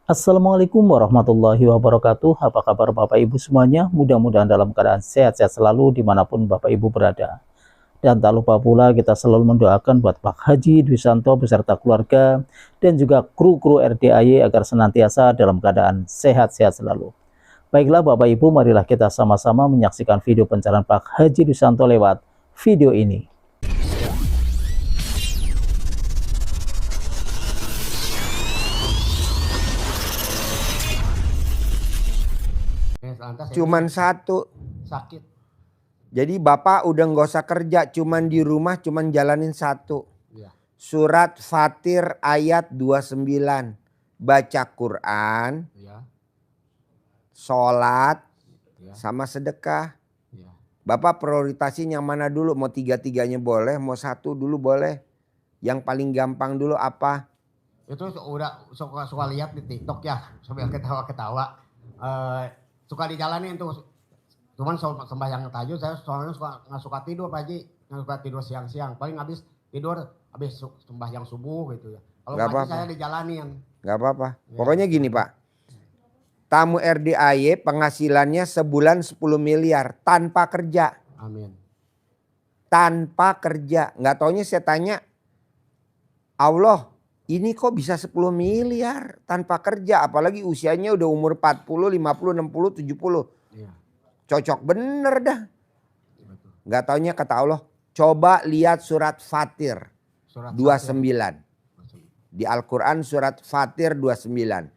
Assalamualaikum warahmatullahi wabarakatuh. Apa kabar Bapak Ibu semuanya? Mudah-mudahan dalam keadaan sehat-sehat selalu dimanapun Bapak Ibu berada. Dan tak lupa pula kita selalu mendoakan buat Pak Haji Dwi Santo beserta keluarga dan juga kru-kru RDAY agar senantiasa dalam keadaan sehat-sehat selalu. Baiklah Bapak Ibu, marilah kita sama-sama menyaksikan video pencarian Pak Haji Dwi Santo lewat video ini. Cuman satu. Sakit. Jadi Bapak udah nggak usah kerja, cuman di rumah cuman jalanin satu. Ya. Surat Fatir ayat 29. Baca Quran, Ya. sholat, Ya. sama sedekah. Ya. Bapak prioritasin yang mana dulu? Mau tiga-tiganya boleh, mau satu dulu boleh. Yang paling gampang dulu apa? Itu udah suka lihat di TikTok ya, sambil ketawa-ketawa. Suka dijalanin tuh. Cuman sembahyang tahajud saya soalnya nggak suka tidur Pak Haji. Nggak suka tidur siang-siang. Paling habis tidur habis sembahyang subuh gitu ya. Kalau Nggak Pak Haji apa-apa. saya dijalanin. Gak apa-apa. Ya. Pokoknya gini Pak. Tamu RDAY penghasilannya sebulan 10 miliar tanpa kerja. Amin. Tanpa kerja. Nggak taunya saya tanya, Allah ini kok bisa 10 miliar tanpa kerja. Apalagi usianya udah umur 40, 50, 60, 70. Iya. Cocok bener dah. Betul. Nggak taunya kata Allah, coba lihat surat Fatir Surat 29. Di Al-Quran surat Fatir 29.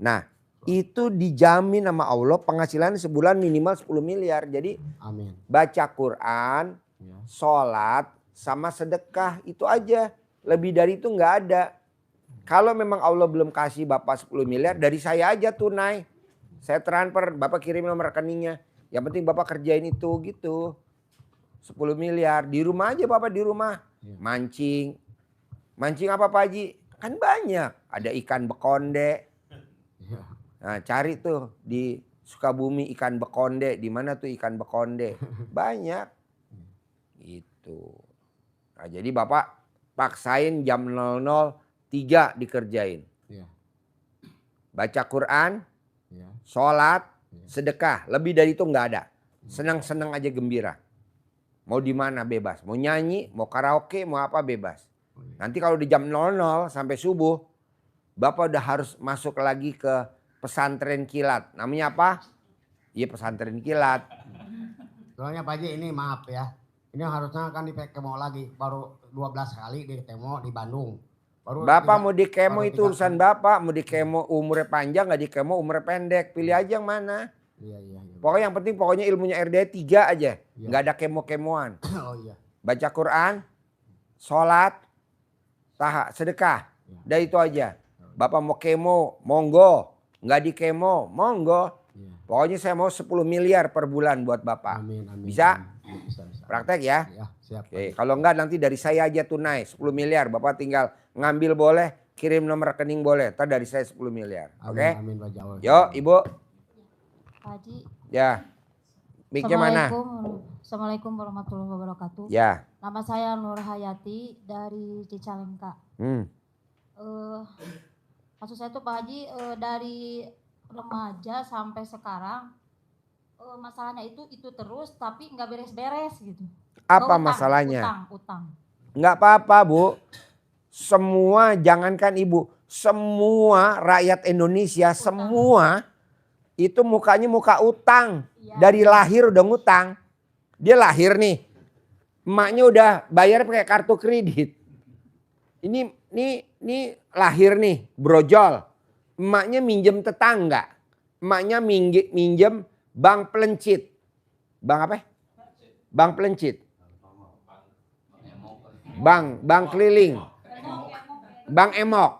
Nah itu dijamin sama Allah penghasilan sebulan minimal 10 miliar. Jadi Amin. baca Quran, Ya. sholat, sama sedekah itu aja. Lebih dari itu nggak ada. Kalau memang Allah belum kasih Bapak 10 miliar, dari saya aja tunai. Saya transfer, Bapak kirim nomor rekeningnya. Yang penting Bapak kerjain itu gitu. 10 miliar, di rumah aja Bapak di rumah. Mancing. Mancing apa Pak Haji? Kan banyak. Ada ikan bekonde. Ya. Nah cari tuh di Sukabumi ikan bekonde. Di mana tuh ikan bekonde? Banyak. Gitu. Nah jadi Bapak paksain jam 00.03 dikerjain. Ya. Baca Quran, Ya. sholat, sedekah. Lebih dari itu nggak ada. Senang-senang aja gembira. Mau di mana bebas. Mau nyanyi, mau karaoke, mau apa bebas. Nanti kalau di jam 00 sampai subuh, Bapak udah harus masuk lagi ke pesantren kilat. Namanya apa? Iya pesantren kilat. Soalnya Pak Haji ini maaf ya. Ini harusnya kan di kemo lagi. Baru 12 kali di kemo di Bandung. Baru Bapak tiga- mau di kemo baru itu 3 urusan kali. Bapak. Mau di kemo umurnya panjang nggak di kemo umurnya pendek. Pilih aja yang mana. Iya. Pokoknya yang penting pokoknya ilmunya RDA 3 aja. Iya. Nggak ada kemo-kemoan. Oh iya. Baca Quran, sholat, sedekah. Udah itu aja. Bapak mau kemo, monggo. Nggak di kemo, monggo. Iya. Pokoknya saya mau 10 miliar per bulan buat Bapak. Amin. Bisa? Amin. Bisa. Praktek ya? Ya, siap. Oke, kalau enggak nanti dari saya aja tunai 10 miliar. Bapak tinggal ngambil boleh, kirim nomor rekening boleh. Ntar dari saya 10 miliar. Oke? Amin Pak Jawa. Yuk Ibu. Pak Haji. Ya. Mic-nya mana? Assalamualaikum warahmatullahi wabarakatuh. Ya. Nama saya Nur Hayati dari Cicalengka. Maksud saya tuh Pak Haji dari remaja sampai sekarang masalahnya itu terus tapi nggak beres-beres gitu. Apa Utang, masalahnya? Utang. Enggak apa-apa Bu. Semua jangankan Ibu. Semua rakyat Indonesia semua itu mukanya muka utang. Iya. Dari lahir udah ngutang. Dia lahir nih. Emaknya udah bayar pakai kartu kredit. Ini lahir nih brojol. Emaknya minjem tetangga. Emaknya minjem bank pelencit. Bank apa? Bank pelencit. Bank keliling. Bank emok.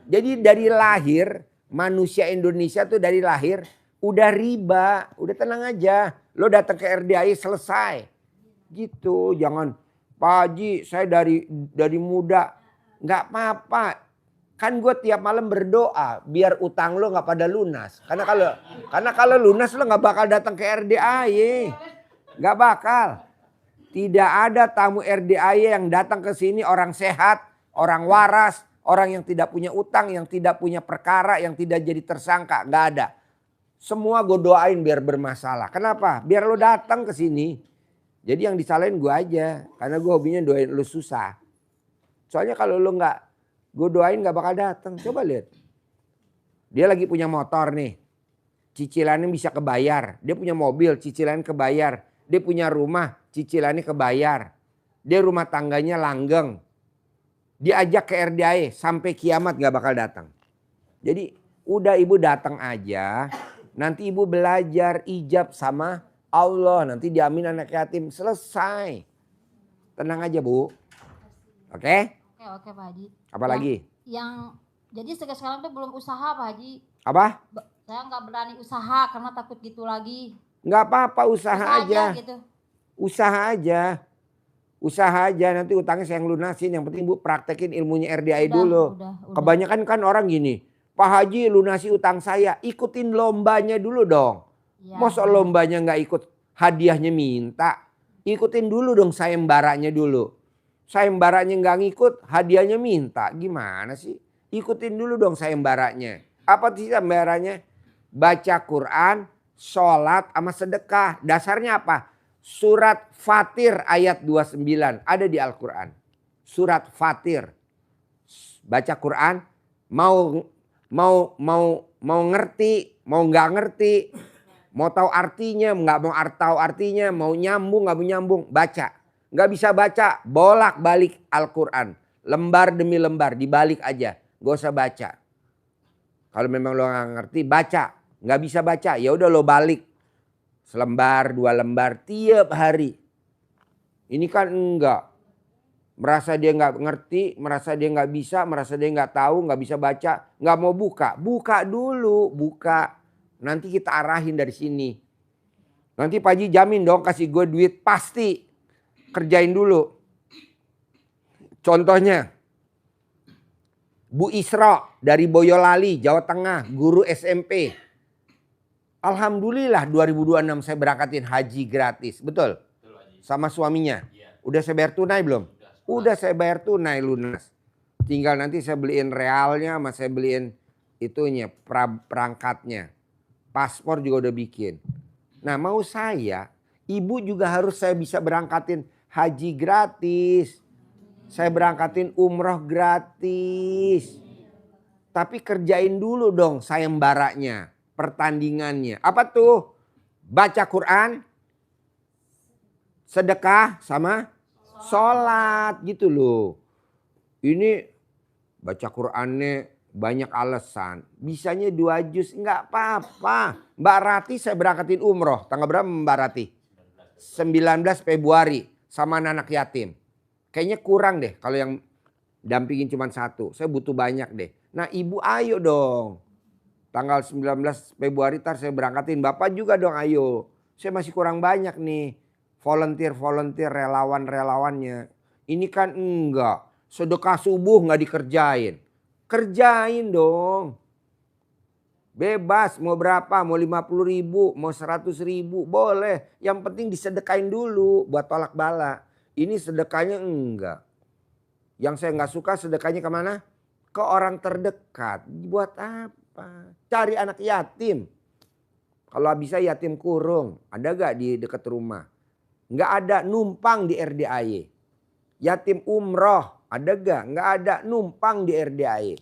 Jadi dari lahir manusia Indonesia tuh dari lahir udah riba, udah tenang aja. Lo datang ke RDAI selesai. Gitu, jangan Pak Haji saya dari muda. Nggak apa-apa. Kan gue tiap malam berdoa biar utang lo nggak pada lunas. Karena kalau lunas lo nggak bakal datang ke RDAI. Nggak bakal. Tidak ada tamu RDAY yang datang ke sini orang sehat, orang waras, Orang yang tidak punya utang, yang tidak punya perkara, yang tidak jadi tersangka. Nggak ada. Semua gue doain biar bermasalah. Kenapa? Biar lo datang ke sini. Jadi yang disalahin gue aja. Karena gue hobinya doain lo susah. Soalnya kalau lo nggak gue doain nggak bakal datang. Coba lihat. Dia lagi punya motor nih. Cicilannya bisa kebayar. Dia punya mobil, cicilannya kebayar. Dia punya rumah, cicilannya kebayar. Dia rumah tangganya langgeng. Diajak ke RDAE sampai kiamat gak bakal datang. Jadi udah ibu datang aja. Nanti ibu belajar ijab sama Allah. Nanti diamin anak yatim. Selesai. Tenang aja bu. Oke? Oke Pak Haji. Apa lagi? Jadi sekarang tuh belum usaha Pak Haji. Apa? Saya nggak berani usaha karena takut gitu lagi. Nggak apa-apa, usaha aja. Gitu. Usaha aja. Usaha aja, nanti utangnya saya yang lunasin. Yang penting bu praktekin ilmunya RDAE dulu. Udah. Kebanyakan kan orang gini. Pak Haji lunasi utang saya. Ikutin lombanya dulu dong. Ya, Masa lombanya nggak ikut hadiahnya minta. Ikutin dulu dong sayembaranya dulu. Sayembaranya nggak ngikut hadiahnya minta. Gimana sih? Ikutin dulu dong sayembaranya. Apa sih sayembaranya? Baca Quran, sholat sama sedekah. Dasarnya apa? Surat Fatir ayat 29 ada di Al-Quran. Surat Fatir. Baca Quran, mau ngerti, mau nggak ngerti, mau tahu artinya, nggak mau tahu artinya, mau nyambung nggak mau nyambung, baca. Nggak bisa baca, bolak-balik Al-Quran. Lembar demi lembar, dibalik aja. Gak usah baca. Kalau memang lo nggak ngerti, baca. Nggak bisa baca, ya udah lo balik. Selembar, 2 lembar tiap hari. Ini kan enggak. Merasa dia nggak ngerti, merasa dia nggak bisa, merasa dia nggak tahu, nggak bisa baca, nggak mau buka. Buka dulu, buka. Nanti kita arahin dari sini. Nanti Pak Haji jamin dong kasih gue duit pasti. Kerjain dulu. Contohnya. Bu Isra dari Boyolali, Jawa Tengah, guru SMP. Alhamdulillah 2026 saya berangkatin haji gratis. Betul? Sama suaminya. Udah saya bayar tunai belum? Udah saya bayar tunai lunas. Tinggal nanti saya beliin realnya sama saya beliin itunya, perangkatnya. Paspor juga udah bikin. Nah mau saya, ibu juga harus saya bisa berangkatin haji gratis. Saya berangkatin umroh gratis. Tapi kerjain dulu dong sayembaranya. Pertandingannya. Apa tuh? Baca Quran, sedekah sama sholat gitu loh. Ini baca Qurannya banyak alasan. Bisanya 2 juz nggak apa-apa. Mbak Rati saya berangkatin umroh. Tanggal berapa Mbak Rati? 19 Februari sama anak yatim. Kayaknya kurang deh kalau yang dampingin cuma 1. Saya butuh banyak deh. Nah ibu ayo dong. Tanggal 19 Februari ntar saya berangkatin. Bapak juga dong ayo. Saya masih kurang banyak nih. Volunteer relawan-relawannya. Ini kan enggak. Sedekah subuh nggak dikerjain. Kerjain dong. Bebas mau berapa. Mau 50.000. Mau 100.000. Boleh. Yang penting disedekain dulu. Buat tolak bala. Ini sedekahnya enggak. Yang saya nggak suka sedekahnya kemana? Ke orang terdekat. Buat apa? Cari anak yatim. Kalau bisa yatim kurung. Ada gak di dekat rumah? Nggak ada, numpang di RDAE. Yatim umroh. Ada gak? Nggak ada, numpang di RDAE.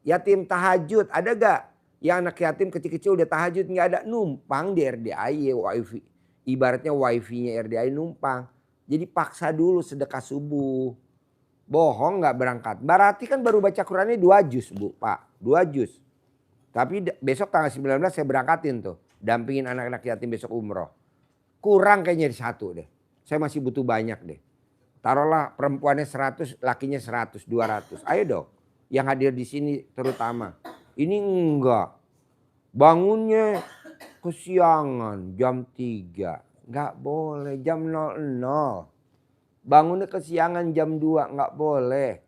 Yatim tahajud. Ada gak? Yang anak yatim kecil-kecil udah tahajud. Nggak ada, numpang di RDAE. Wifi. Ibaratnya wifi-nya RDAE numpang. Jadi paksa dulu sedekah subuh. Bohong nggak berangkat. Mbak Rati kan baru baca Qurannya 2 juz bu. Pak, 2 juz. Tapi besok tanggal 19 saya berangkatin tuh. Dampingin anak-anak yatim besok umroh. Kurang kayaknya di 1 deh. Saya masih butuh banyak deh. Taruhlah perempuannya 100, lakinya 100, 200. Ayo dong. Yang hadir di sini terutama. Ini enggak. Bangunnya kesiangan jam 3. Enggak boleh jam 00. Bangunnya kesiangan jam 2. Enggak boleh.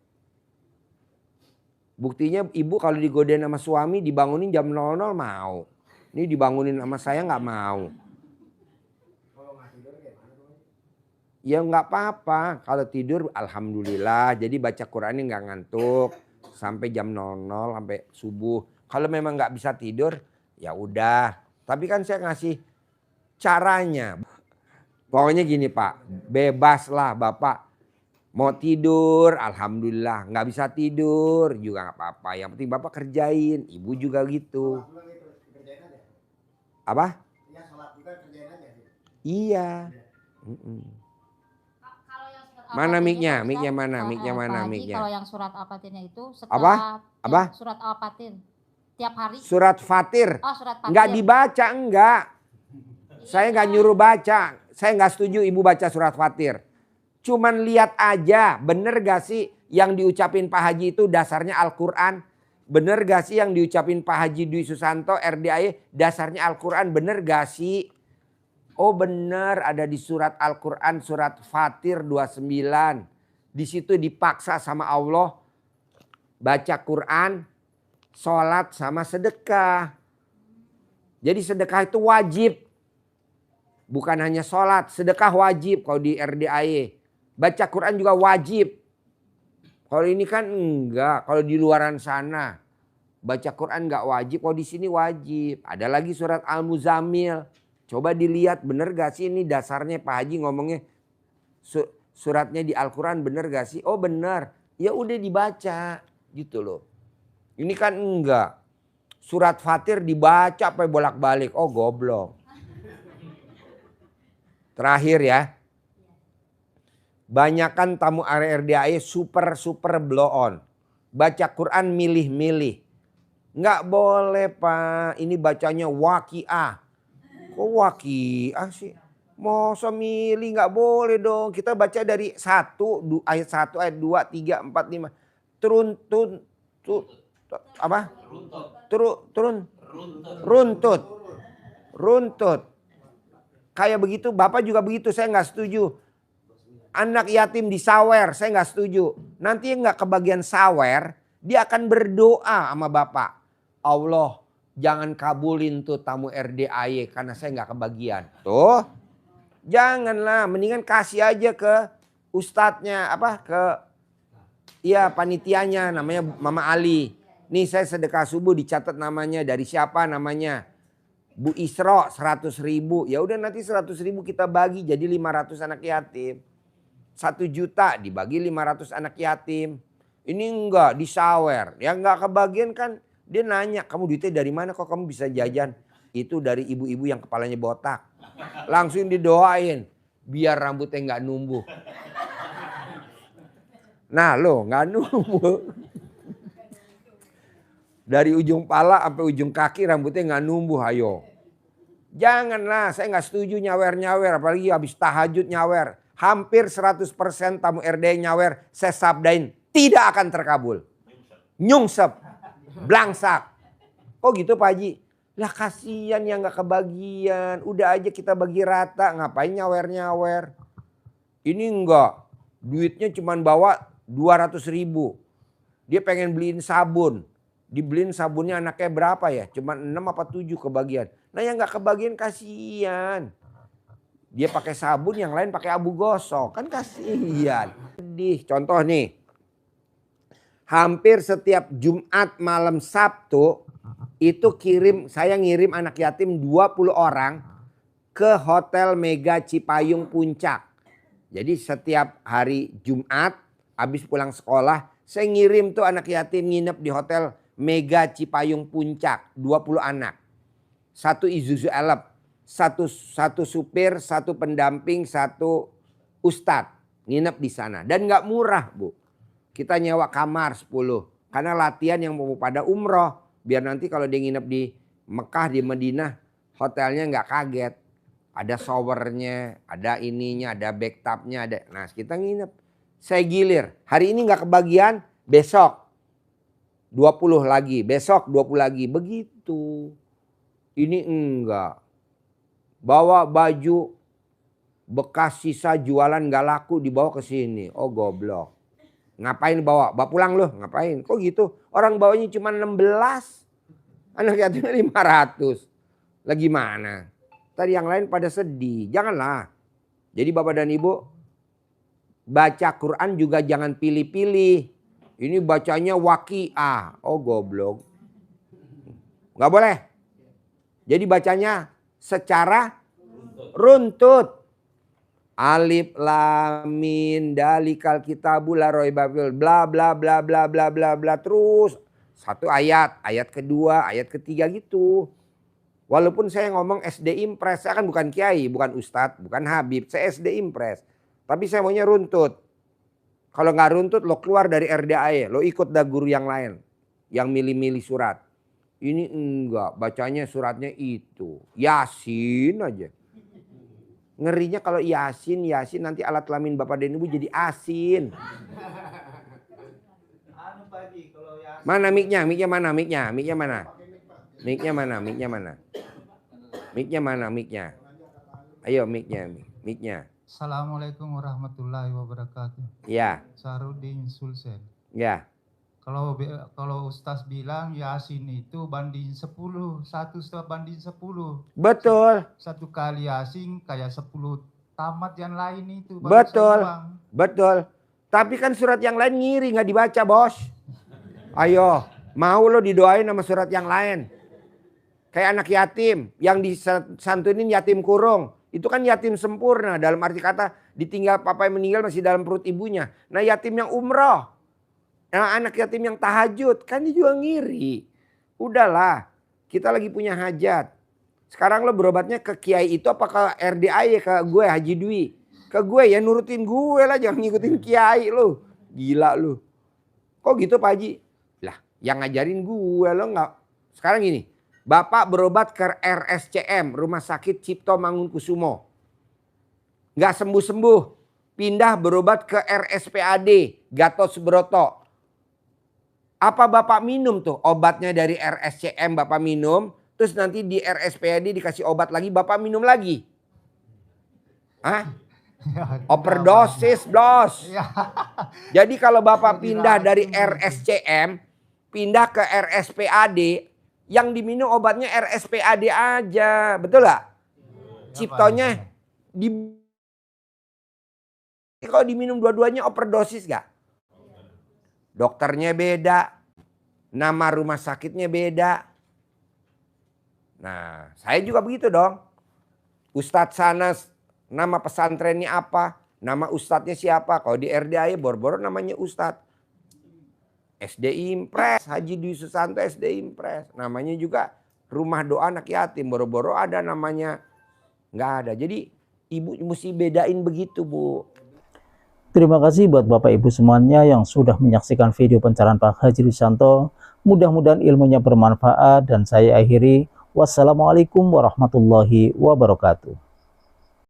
Buktinya ibu kalau digodain sama suami dibangunin jam 00 mau. Ini dibangunin sama saya nggak mau. Ya nggak apa-apa. Kalau tidur alhamdulillah. Jadi baca Qurannya nggak ngantuk. sampai jam 00 sampai subuh. Kalau memang nggak bisa tidur ya udah. Tapi kan saya ngasih caranya. Pokoknya gini Pak, bebas lah Bapak. Mau tidur, alhamdulillah. Nggak bisa tidur juga nggak apa-apa. Yang penting Bapak kerjain. Ibu juga gitu. Apa? Ya sholat juga kerjain aja. Iya. Kalau yang surat Mana Al-Fatihah mic-nya? itu, Mic-nya mana? Pak, Mic-nya Pak mana? Haji, Mic-nya. kalau yang surat Al-Fatihah itu Apa? setelah Apa? surat Al-Fatihah tiap hari. Surat Fatir. Oh, surat Fatir. Nggak dibaca, enggak. Saya nggak nyuruh baca. Saya nggak setuju ibu baca surat Fatir. Cuman lihat aja, bener gak sih yang diucapin Pak Haji itu dasarnya Al-Quran? Bener gak sih yang diucapin Pak Haji Dwi Susanto RDAE dasarnya Al-Quran? Bener gak sih? Oh bener, ada di surat Al-Quran surat Fatir 29. Di situ dipaksa sama Allah baca Quran, sholat sama sedekah. Jadi sedekah itu wajib. Bukan hanya sholat, sedekah wajib kalau di RDAE. Baca Quran juga wajib. Kalau ini kan enggak, kalau di luaran sana. Baca Quran enggak wajib, kalau di sini wajib. Ada lagi surat Al-Muzammil. Coba dilihat bener gak sih ini dasarnya Pak Haji ngomongnya. Suratnya di Al-Quran bener gak sih? Oh bener. Ya udah dibaca gitu loh. Ini kan enggak. Surat Fatir dibaca sampai bolak-balik. Oh goblok. Terakhir ya. Banyakan tamu RDAE super blow on. Baca Quran milih-milih. Nggak boleh Pak. Ini bacanya waqiah. Kok waqiah sih? Masa milih nggak boleh dong. Kita baca dari ayat 1, ayat 2, 3, 4, 5. Runtut. Kayak begitu, Bapak juga begitu, saya nggak setuju. Anak yatim disawer, saya nggak setuju. Nanti nggak kebagian sawer, dia akan berdoa sama Bapak. Allah, jangan kabulin tuh tamu RDAE karena saya nggak kebagian. Tuh, janganlah, mendingan kasih aja ke ustadznya, panitianya, namanya Mama Ali. Nih saya sedekah subuh dicatat namanya, dari siapa namanya? Bu Isro 100.000. Ya udah nanti 100.000 kita bagi jadi 500 anak yatim. 1 juta dibagi 500 anak yatim. Ini enggak disawer. Ya enggak kebagian kan dia nanya, kamu duitnya dari mana kok kamu bisa jajan? Itu dari ibu-ibu yang kepalanya botak. Langsung didoain biar rambutnya enggak numbuh. Nah lo enggak numbuh. Dari ujung pala sampai ujung kaki rambutnya enggak numbuh, ayo. Janganlah, saya enggak setuju nyawer-nyawer, apalagi habis tahajud nyawer. Hampir 100% tamu RDAE nyawer, saya sabdain tidak akan terkabul. Nyungsep, blangsak. Kok gitu Pak Haji? Lah kasihan yang gak kebagian. Udah aja kita bagi rata, ngapain nyawer-nyawer. Ini enggak, duitnya cuma bawa 200.000. Dia pengen beliin sabun. Dibeliin sabunnya anaknya berapa ya? Cuma 6 apa 7 kebagian. Nah yang gak kebagian kasihan. Dia pakai sabun, yang lain pakai abu gosok. Kan kasihan. Sedih. Contoh nih. Hampir setiap Jumat malam Sabtu itu saya ngirim anak yatim 20 orang ke Hotel Mega Cipayung Puncak. Jadi setiap hari Jumat habis pulang sekolah saya ngirim tuh anak yatim nginep di Hotel Mega Cipayung Puncak. 20 anak. 1 Isuzu Elep. Satu supir, 1 pendamping, 1 ustadz nginep di sana. Dan nggak murah Bu. Kita nyewa kamar 10. Karena latihan yang mau pada umroh. Biar nanti kalau dia nginep di Mekah, di Madinah, hotelnya nggak kaget. Ada showernya, ada ininya, ada bathtubnya, ada. Nah kita nginep. Saya gilir. Hari ini nggak kebagian, besok 20 lagi, besok 20 lagi. Begitu. Ini enggak. Bawa baju bekas sisa jualan gak laku dibawa ke sini. Oh goblok. Ngapain bawa? Bawa pulang loh. Ngapain? Kok gitu? Orang bawanya cuma 16. Anak yatimnya 500. Lagi mana? Tadi yang lain pada sedih. Janganlah. Jadi Bapak dan Ibu, baca Quran juga jangan pilih-pilih. Ini bacanya waqiah. Oh goblok. Nggak boleh. Jadi bacanya secara runtut. Alif lam mim dalikal kitabul la raiba fihi bla bla bla bla bla bla bla terus satu ayat, ayat kedua, ayat ketiga gitu. Walaupun saya ngomong SD Impres, saya kan bukan kiai, bukan ustadz, bukan habib, saya SD Impres. Tapi saya maunya runtut. Kalau nggak runtut lo keluar dari RDAE, lo ikut dah guru yang lain yang milih-milih surat. Ini enggak, bacanya suratnya itu Yasin aja. Ngerinya kalau Yasin nanti alat kelamin bapak dan ibu jadi asin. Mana miknya? Miknya mana? Miknya mana? Miknya mana? Miknya mana? Miknya mana? Miknya. Ayo miknya. Assalamualaikum warahmatullahi wabarakatuh. Ya. Sarudin Sulsel. Ya. Kalau Ustaz bilang Yasin itu banding 10, 1 banding 10. Betul. Satu kali Yasin kayak 10 tamat yang lain itu. Betul. Tapi kan surat yang lain ngiri nggak dibaca bos. Ayo, mau lo didoain sama surat yang lain. Kayak anak yatim yang disantunin yatim kurung. Itu kan yatim sempurna dalam arti kata ditinggal papa yang meninggal masih dalam perut ibunya. Nah yatim yang umroh. Nah, anak yatim yang tahajud kan dia juga ngiri. Udahlah, kita lagi punya hajat. Sekarang lo berobatnya ke kiai itu apa ke RDA ya, ke gue Haji Dwi. Ke gue ya nurutin gue lah, jangan ngikutin kiai lo. Gila lo. Kok gitu Pak Haji? Lah yang ngajarin gue lo nggak. Sekarang gini, Bapak berobat ke RSCM, Rumah Sakit Cipto Mangunkusumo. Nggak sembuh-sembuh. Pindah berobat ke RSPAD, Gatot Subroto. Apa Bapak minum tuh obatnya dari RSCM Bapak minum. Terus nanti di RSPAD dikasih obat lagi Bapak minum lagi. Hah? Overdosis bos. Jadi kalau Bapak pindah dari RSCM. Pindah ke RSPAD. Yang diminum obatnya RSPAD aja. Betul gak? Ciptonya. Kalau diminum dua-duanya overdosis gak? Dokternya beda, nama rumah sakitnya beda. Nah, saya juga begitu dong. Ustadz sana, nama pesantrennya apa? Nama ustadznya siapa? Kalau di RDA boro-boro namanya ustadz. SD Impres, Haji Dwi Susanto SD Impres. Namanya juga Rumah Doa Anak Yatim. Boro-boro ada namanya. Nggak ada. Jadi ibu mesti bedain begitu Bu. Terima kasih buat Bapak Ibu semuanya yang sudah menyaksikan video pencerahan Pak Haji Susanto. Mudah-mudahan ilmunya bermanfaat dan saya akhiri. Wassalamualaikum warahmatullahi wabarakatuh.